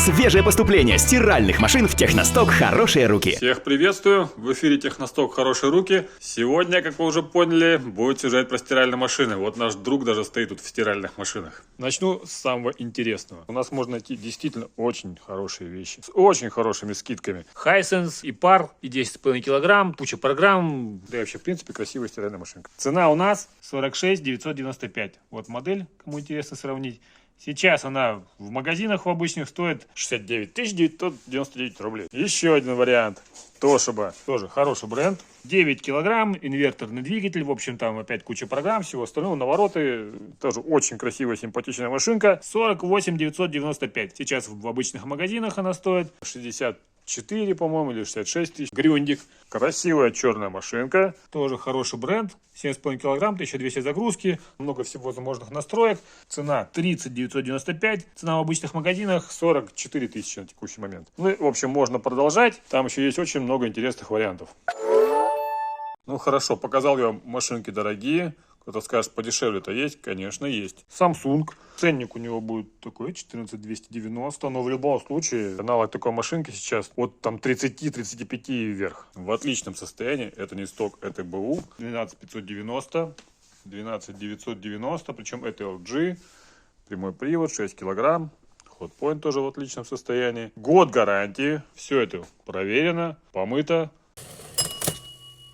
Свежее поступление стиральных машин в Техносток «Хорошие руки». Всех приветствую! В эфире Техносток «Хорошие руки». Сегодня, как вы уже поняли, будет сюжет про стиральные машины. Вот наш друг даже стоит тут в стиральных машинах. Начну с самого интересного. У нас можно найти действительно очень хорошие вещи. С очень хорошими скидками. Hisense и пар, и 10,5 килограмм, куча программ. Да и вообще, в принципе, красивая стиральная машинка. Цена у нас 46 995. Вот модель, кому интересно сравнить. Сейчас она в магазинах в обычных стоит 69 999 рублей. Еще один вариант. Toshiba. Тоже хороший бренд. 9 килограмм, инверторный двигатель. В общем, там опять куча программ, всего остального. Навороты. Тоже очень красивая, симпатичная машинка. 48 995. Сейчас в обычных магазинах она стоит 64, по-моему, или 66 тысяч. Грюндик. Красивая черная машинка. Тоже хороший бренд. 7,5 килограмм, 1200 загрузки. Много всего возможных настроек. Цена 30 995. Цена в обычных магазинах 44 тысячи на текущий момент. Ну и, в общем, можно продолжать. Там еще есть очень много интересных вариантов. Ну хорошо, показал я вам машинки дорогие. Кто-то скажет, подешевле-то есть? Конечно, есть. Samsung. Ценник у него будет такой 14 290. Но в любом случае, аналог такой машинки сейчас от там 30-35 вверх. В отличном состоянии. Это не сток, это БУ. 12 590. 12 990. Причем это LG. Прямой привод, 6 килограмм. Hotpoint тоже в отличном состоянии. Год гарантии. Все это проверено, помыто.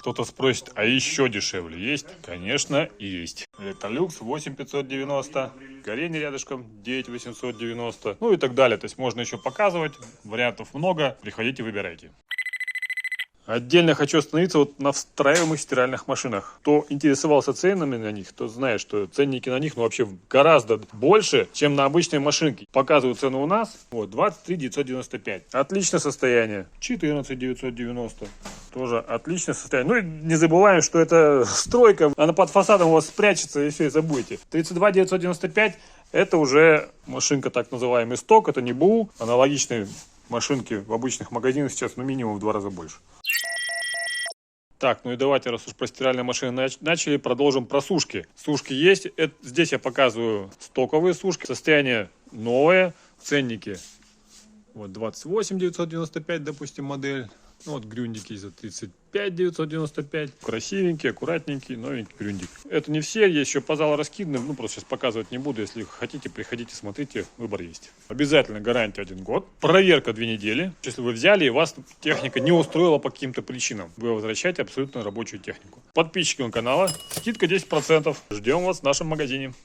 Кто-то спросит, а еще дешевле есть? Конечно, есть. Electrolux 8590, горение рядышком 9890, ну и так далее. То есть можно еще показывать, вариантов много, приходите, выбирайте. Отдельно хочу остановиться вот на встраиваемых стиральных машинах. Кто интересовался ценами на них, тот знает, что ценники на них вообще гораздо больше, чем на обычной машинке. Показываю цену у нас. Вот, 23 995. Отличное состояние. 14 990. Тоже отличное состояние. Ну и не забываем, что это стройка. Она под фасадом у вас спрячется, и все, и забудете. 32 995. Это уже машинка так называемый сток. Это не БУ. Аналогичные машинки в обычных магазинах сейчас минимум в 2 раза больше. Так, ну и давайте, раз уж про стиральные машины начали, продолжим про сушки. Сушки есть. Здесь я показываю стоковые сушки. Состояние новое. Ценники. Вот 28 995, допустим, модель. Ну, вот грюндики за 35 995. Красивенький, аккуратненький, новенький грюндик. Это не все, есть еще по залу раскиданы. Ну, просто сейчас показывать не буду. Если хотите, приходите, смотрите, выбор есть. Обязательно гарантия 1 год. Проверка 2 недели. Если вы взяли и вас техника не устроила по каким-то причинам, вы возвращаете абсолютно рабочую технику. Подписчики на канала. Скидка 10%. Ждем вас в нашем магазине.